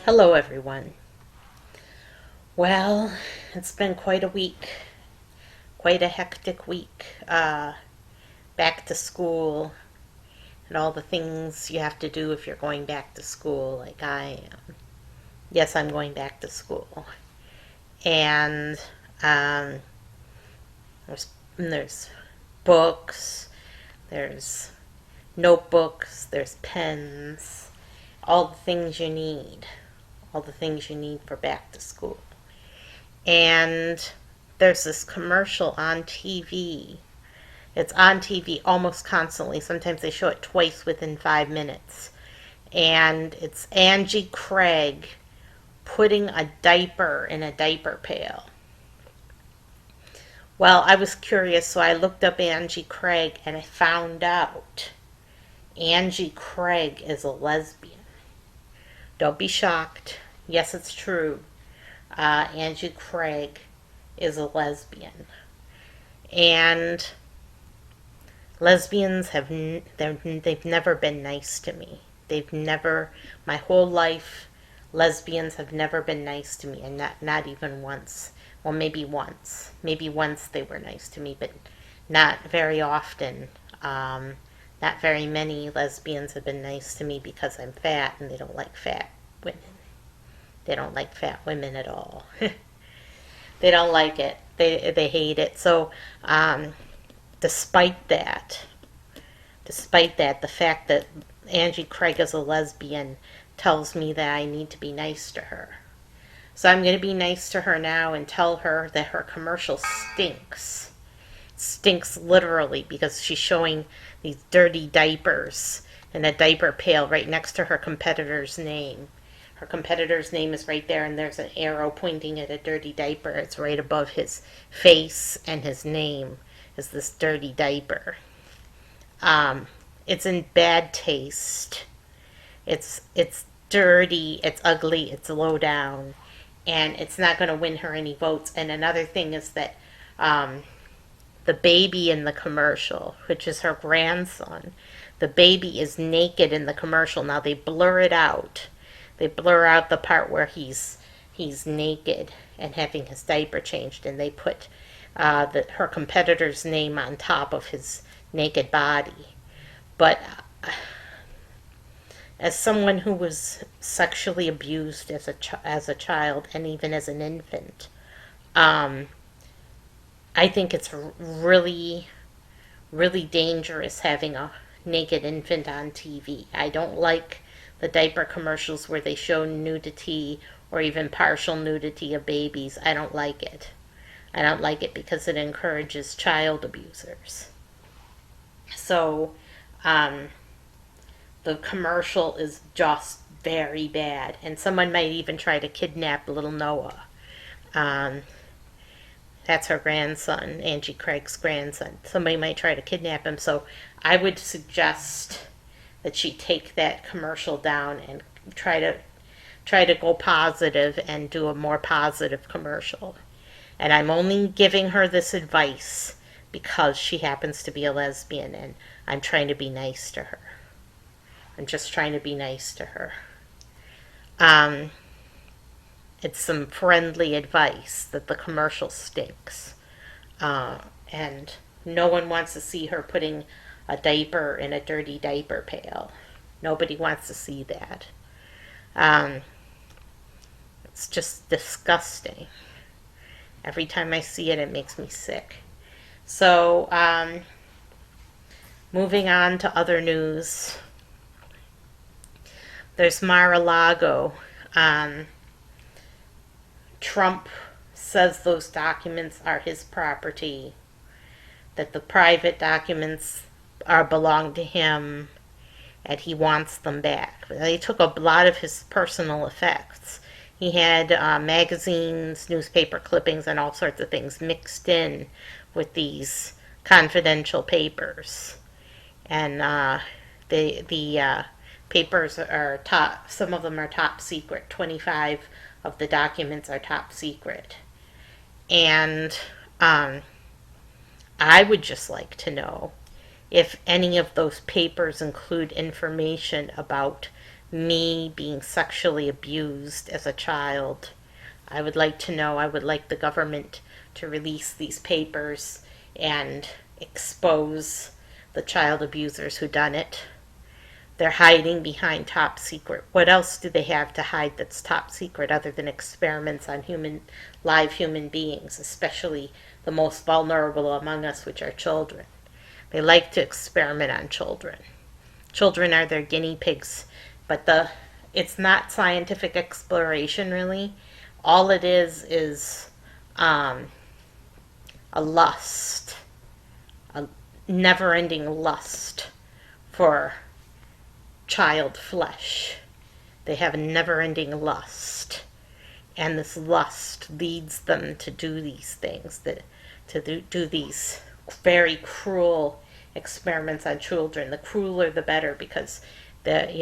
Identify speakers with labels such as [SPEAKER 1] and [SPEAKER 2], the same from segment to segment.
[SPEAKER 1] Hello, everyone. Well, it's been quite a week, quite a hectic week. Back to school and all the things you have to do if you're going back to school, like I am. Yes, I'm going back to school. And um, there's books, there's notebooks, there's pens, all the things you need, all the things you need for back to school. And there's this commercial on TV. It's on TV almost constantly. Sometimes they show it twice within 5 minutes. And it's Angie Craig putting a diaper in a diaper pail. Well, I was curious, so I looked up Angie Craig and I found out Angie Craig is a lesbian. Don't be shocked. Yes, it's true. Angie Craig is a lesbian. And lesbians they've never been nice to me. They've never, my whole life, lesbians have never been nice to me, and not even once. Well, maybe once. Maybe once they were nice to me, but not very often. Not very many lesbians have been nice to me because I'm fat, and they don't like fat women. They don't like fat women at all. They don't like it. They hate it. So, despite that, the fact that Angie Craig is a lesbian tells me that I need to be nice to her. So I'm going to be nice to her now and tell her that her commercial stinks. Stinks literally, because she's showing these dirty diapers in a diaper pail right next to her competitor's name. Her competitor's name is right there, and there's an arrow pointing at a dirty diaper. It's right above his face, and his name is this dirty diaper. It's in bad taste. It's dirty. It's ugly. It's low down, and it's not going to win her any votes. And another thing is that the baby in the commercial, which is her grandson, the baby is naked in the commercial. Now they blur it out. They blur out the part where he's naked and having his diaper changed, and they put her competitor's name on top of his naked body. But as someone who was sexually abused as a child and even as an infant, I think it's really, really dangerous having a naked infant on TV. I don't like the diaper commercials where they show nudity or even partial nudity of babies. I don't like it. I don't like it because it encourages child abusers. So, the commercial is just very bad. And someone might even try to kidnap little Noah. That's her grandson, Angie Craig's grandson. Somebody might try to kidnap him. So I would suggest that she take that commercial down and try to go positive and do a more positive commercial. And I'm only giving her this advice because she happens to be a lesbian, and I'm trying to be nice to her. I'm just trying to be nice to her. It's some friendly advice that the commercial stinks. And no one wants to see her putting a diaper in a dirty diaper pail. Nobody wants to see that. It's just disgusting. Every time I see it, it makes me sick. So, moving on to other news. There's Mar-a-Lago. Trump says those documents are his property, that the private documents belong to him, and he wants them back. They took a lot of his personal effects. He had magazines, newspaper clippings, and all sorts of things mixed in with these confidential papers. And the papers are top, some of them are top secret. 25 of the documents are top secret. And I would just like to know if any of those papers include information about me being sexually abused as a child. I would like to know, I would like the government to release these papers and expose the child abusers who done it. They're hiding behind top secret. What else do they have to hide that's top secret other than experiments on live human beings, especially the most vulnerable among us, which are children? They like to experiment on children. Children are their guinea pigs, but it's not scientific exploration really. All it is a lust, a never-ending lust for child flesh. They have a never-ending lust, and this lust leads them to do these things, to do these very cruel experiments on children. The crueler the better, because they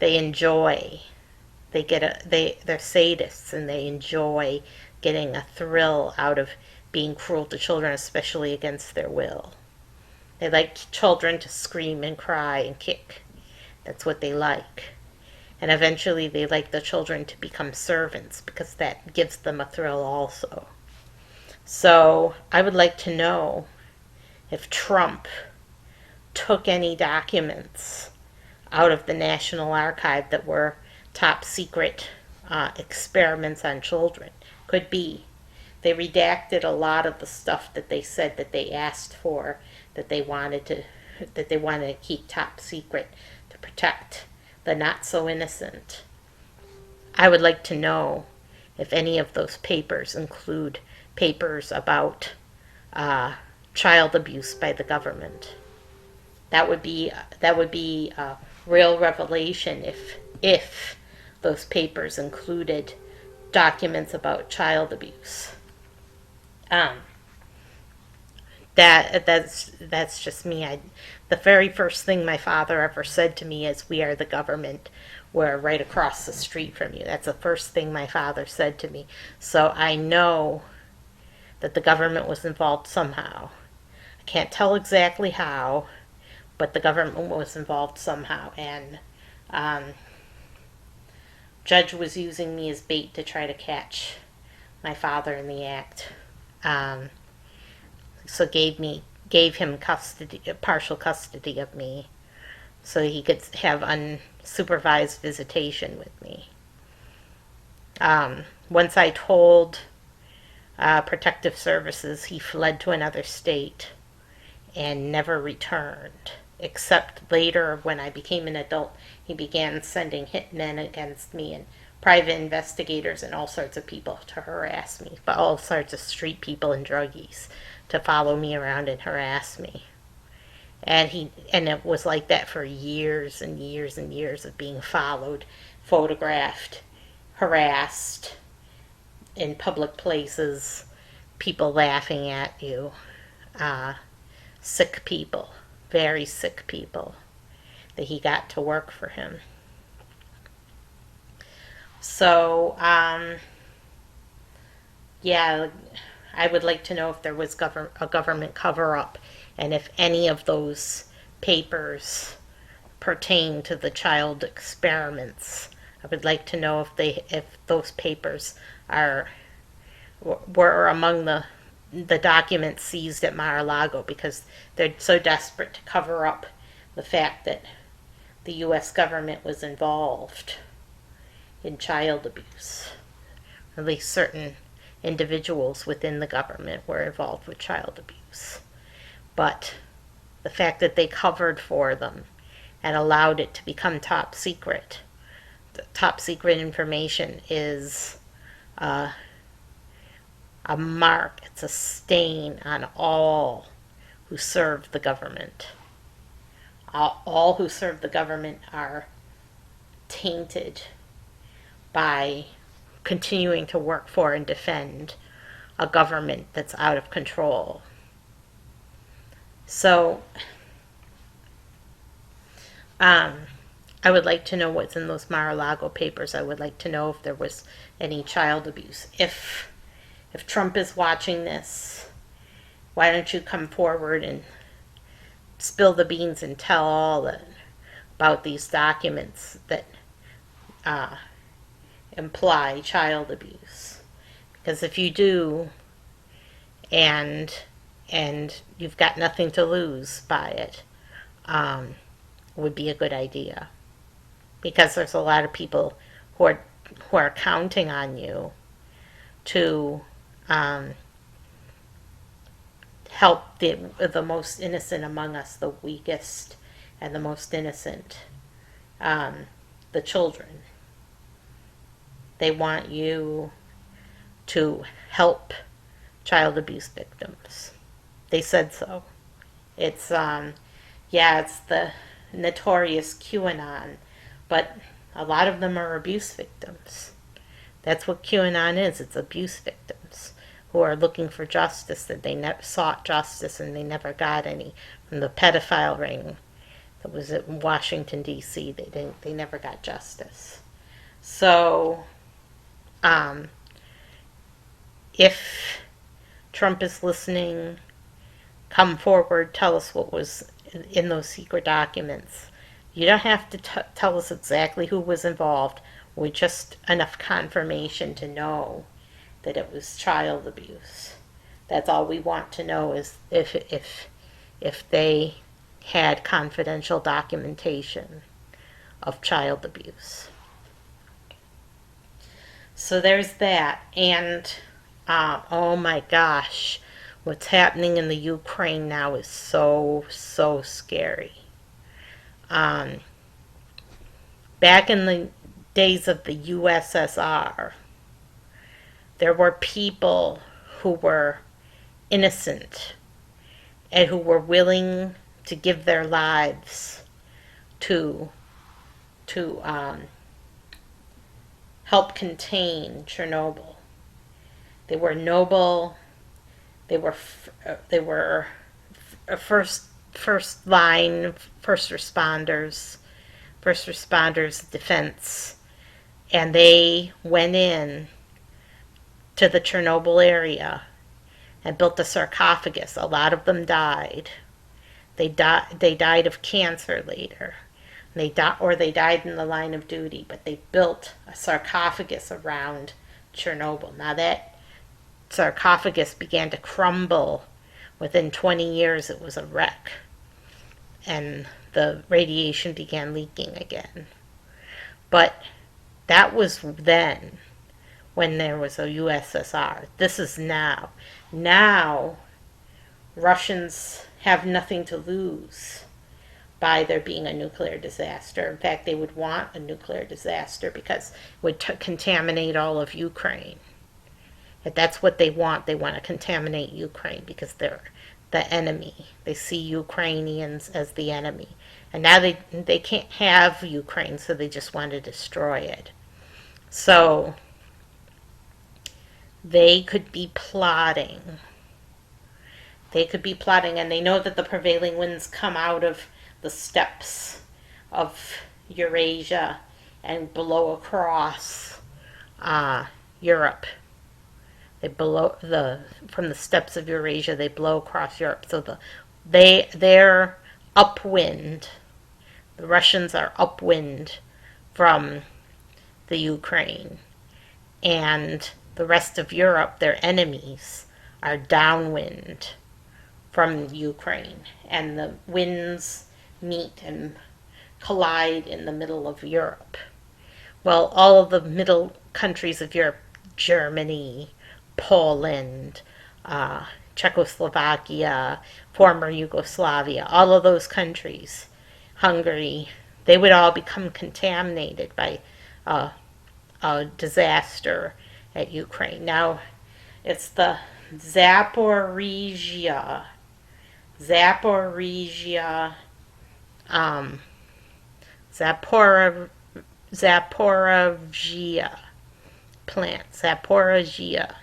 [SPEAKER 1] enjoy. They're sadists, and they enjoy getting a thrill out of being cruel to children, especially against their will. They like children to scream and cry and kick. That's what they like. And eventually they like the children to become servants, because that gives them a thrill also. So I would like to know if Trump took any documents out of the National Archive that were top secret experiments on children. Could be. They redacted a lot of the stuff that they said that they asked for, that they wanted to keep top secret to protect the not so innocent. I would like to know if any of those papers include papers about child abuse by the government. That would be a real revelation if those papers included documents about child abuse. That's just me. The very first thing my father ever said to me is, "We are the government. We're right across the street from you." That's the first thing my father said to me. So I know that the government was involved somehow. I can't tell exactly how, but the government was involved somehow. And Judge was using me as bait to try to catch my father in the act. So gave him partial custody of me, so he could have unsupervised visitation with me. Once I told Protective Services, he fled to another state and never returned, except later when I became an adult. He began sending hitmen against me and private investigators and all sorts of people to harass me, but all sorts of street people and druggies to follow me around and harass me. And it was like that for years and years and years of being followed, photographed, harassed in public places, people laughing at you, sick people, very sick people that he got to work for him. So, yeah, I would like to know if there was a government cover-up, and if any of those papers pertain to the child experiments. I would like to know if those papers were among the documents seized at Mar-a-Lago, because they're so desperate to cover up the fact that the U.S. government was involved in child abuse. At least certain individuals within the government were involved with child abuse. But the fact that they covered for them and allowed it to become top secret information is a mark, it's a stain on all who serve the government. All who serve the government are tainted by continuing to work for and defend a government that's out of control. So, I would like to know what's in those Mar-a-Lago papers. I would like to know if there was any child abuse. If Trump is watching this, why don't you come forward and spill the beans and tell all about these documents that imply child abuse. Because if you do, and you've got nothing to lose by it, would be a good idea. Because there's a lot of people who are counting on you to help the most innocent among us, the weakest and the most innocent, the children. They want you to help child abuse victims. They said so. It's it's the notorious QAnon, but a lot of them are abuse victims. That's what QAnon is. It's abuse victims who are looking for justice, that they never sought justice and they never got any from the pedophile ring that was in Washington D.C. They never got justice. So, if Trump is listening, come forward, tell us what was in those secret documents. You don't have to tell us exactly who was involved. We just enough confirmation to know that it was child abuse. That's all we want to know, is if they had confidential documentation of child abuse. So there's that. And oh my gosh, what's happening in the Ukraine now is so scary. Back in the days of the USSR, there were people who were innocent and who were willing to give their lives to help contain Chernobyl. They were noble. They were first line first responders defense, and they went in to the Chernobyl area and built a sarcophagus. A lot of them died. They died of cancer later. They died in the line of duty, but they built a sarcophagus around Chernobyl. Now that sarcophagus began to crumble. Within 20 years, it was a wreck, and the radiation began leaking again. But that was then, when there was a USSR. This is now. Now, Russians have nothing to lose by there being a nuclear disaster. In fact, they would want a nuclear disaster because it would contaminate all of Ukraine. If that's what they want to contaminate Ukraine because they're the enemy. They see Ukrainians as the enemy. And now they can't have Ukraine, so they just want to destroy it. So they could be plotting. And they know that the prevailing winds come out of the steppes of Eurasia and blow across Europe. From the steppes of Eurasia, they blow across Europe. So they're upwind. The Russians are upwind from the Ukraine. And the rest of Europe, their enemies, are downwind from Ukraine. And the winds meet and collide in the middle of Europe. Well, all of the middle countries of Europe, Germany, Poland, Czechoslovakia, former Yugoslavia, all of those countries, Hungary, they would all become contaminated by a disaster at Ukraine. Now, it's the Zaporizhzhia plant, Zaporizhzhia.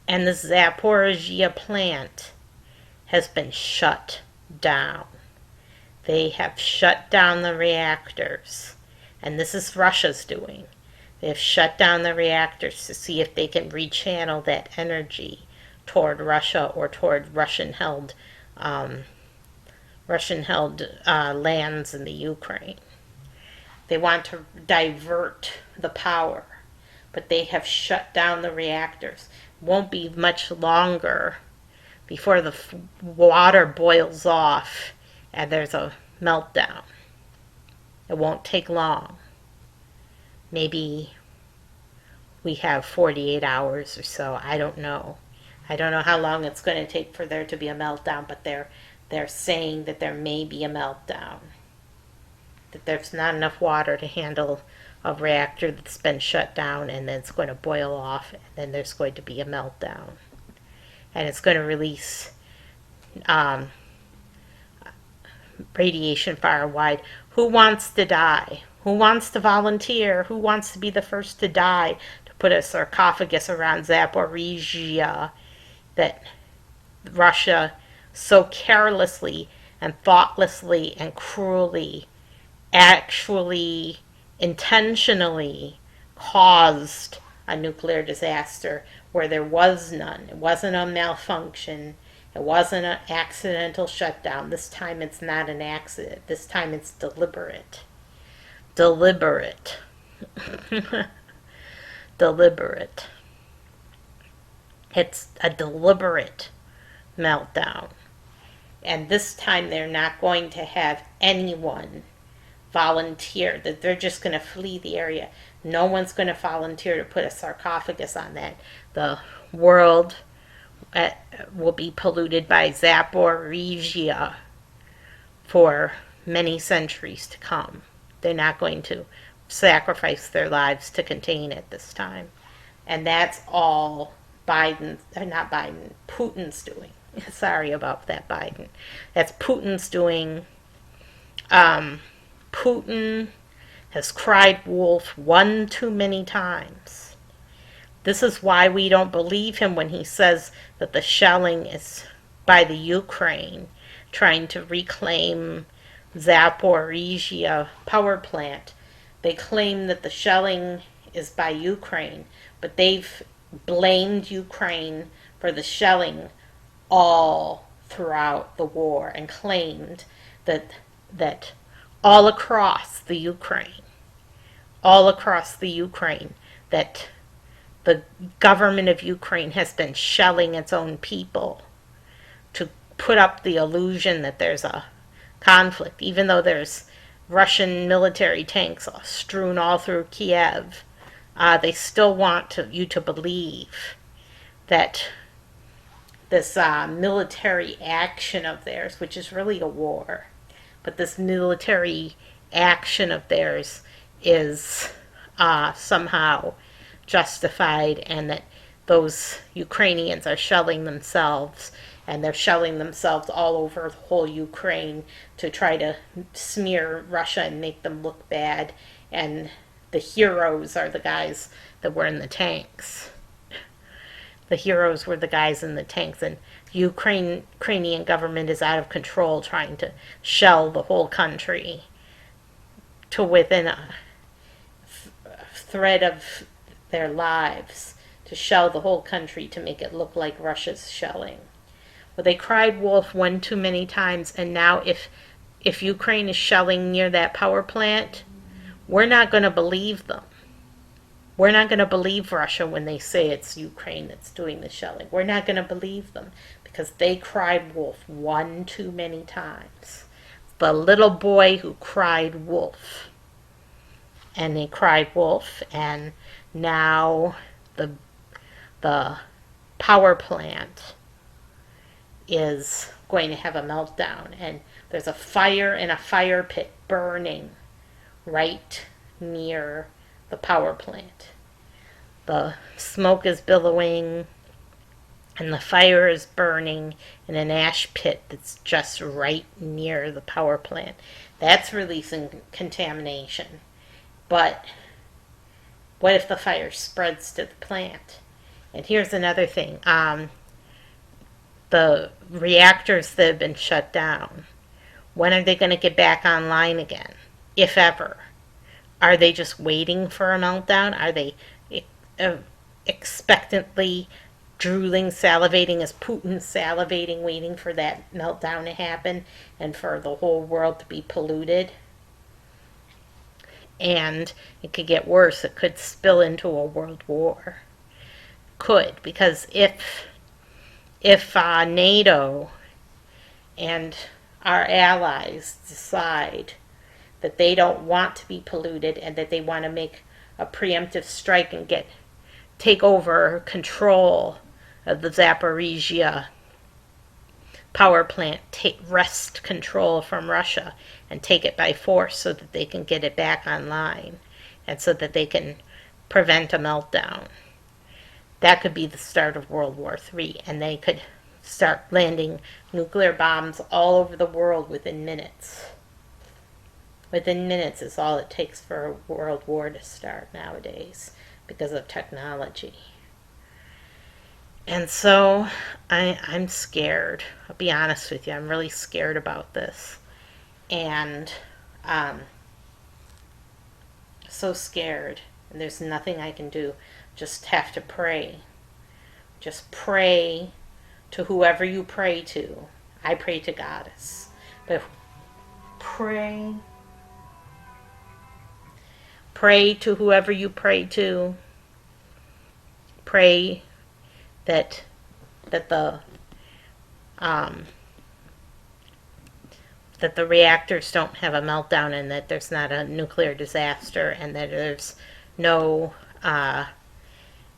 [SPEAKER 1] And the Zaporizhzhia plant has been shut down. They have shut down the reactors. And this is Russia's doing. They have shut down the reactors to see if they can rechannel that energy toward Russia or toward Russian-held Russian-held lands in the Ukraine. They want to divert the power, but they have shut down the reactors. Won't be much longer before the water boils off and there's a meltdown. It won't take long. Maybe we have 48 hours or so. I don't know. I don't know how long it's going to take for there to be a meltdown, but they're saying that there may be a meltdown. That there's not enough water to handle a reactor that's been shut down, and then it's going to boil off, and then there's going to be a meltdown. And it's going to release radiation far and wide. Who wants to die? Who wants to volunteer? Who wants to be the first to die to put a sarcophagus around Zaporizhzhia that Russia so carelessly and thoughtlessly and cruelly, actually intentionally caused a nuclear disaster where there was none. It wasn't a malfunction. It wasn't an accidental shutdown. This time it's not an accident. This time it's deliberate. Deliberate. Deliberate. It's a deliberate meltdown. And this time they're not going to have anyone volunteer, that they're just going to flee the area. No one's going to volunteer to put a sarcophagus on that. The world will be polluted by Zaporizhzhia for many centuries to come. They're not going to sacrifice their lives to contain it this time. And that's all Putin's doing. Sorry about that, Biden. That's Putin's doing. Putin has cried wolf one too many times. This is why we don't believe him when he says that the shelling is by the Ukraine, trying to reclaim Zaporizhzhia power plant. They claim that the shelling is by Ukraine, but they've blamed Ukraine for the shelling all throughout the war and claimed that all across the Ukraine, that the government of Ukraine has been shelling its own people to put up the illusion that there's a conflict, even though there's Russian military tanks strewn all through Kiev. They still want you to believe that this military action of theirs, which is really a war, but this military action of theirs is somehow justified, and that those Ukrainians are shelling themselves, and they're shelling themselves all over the whole Ukraine to try to smear Russia and make them look bad, and the heroes are the guys that were in the tanks. The heroes were the guys in the tanks, and Ukrainian government is out of control, trying to shell the whole country to within a thread of their lives, to shell the whole country to make it look like Russia's shelling. Well, they cried wolf one too many times, and now if Ukraine is shelling near that power plant, we're not going to believe them. We're not going to believe Russia when they say it's Ukraine that's doing the shelling. We're not going to believe them because they cried wolf one too many times. The little boy who cried wolf. And they cried wolf, and now the power plant is going to have a meltdown, and there's a fire in a fire pit burning right near the power plant. The smoke is billowing, and the fire is burning in an ash pit that's just right near the power plant. That's releasing contamination. But what if the fire spreads to the plant? And here's another thing. The reactors that have been shut down, when are they going to get back online again, if ever? Are they just waiting for a meltdown? Are they expectantly drooling, salivating as Putin's salivating, waiting for that meltdown to happen and for the whole world to be polluted. And it could get worse. It could spill into a world war. Could, because if NATO and our allies decide that they don't want to be polluted and that they want to make a preemptive strike and take over control of the Zaporizhzhia power plant, wrest control from Russia and take it by force so that they can get it back online and so that they can prevent a meltdown. That could be the start of World War III, and they could start landing nuclear bombs all over the world within minutes. Within minutes is all it takes for a world war to start nowadays because of technology. And so I'm scared. I'll be honest with you. I'm really scared about this. And so scared. And there's nothing I can do. Just have to pray. Just pray to whoever you pray to. I pray to Goddess. But pray to whoever you pray to. Pray that the reactors don't have a meltdown and that there's not a nuclear disaster and that there's no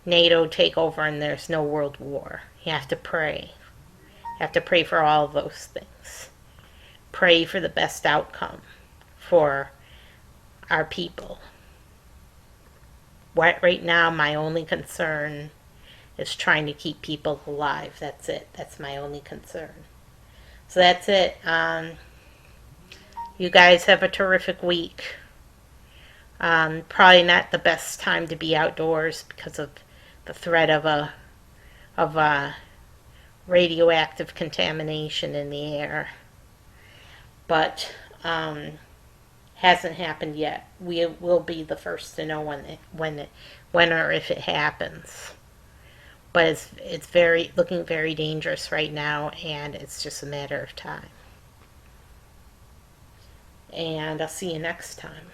[SPEAKER 1] NATO takeover and there's no world war. You have to pray. You have to pray for all of those things. Pray for the best outcome for our people. Right now, my only concern is trying to keep people alive. That's it. That's my only concern. So that's it. You guys have a terrific week. Probably not the best time to be outdoors because of the threat of radioactive contamination in the air. But hasn't happened yet. We will be the first to know when or if it happens. But it's looking very dangerous right now, and it's just a matter of time. And I'll see you next time.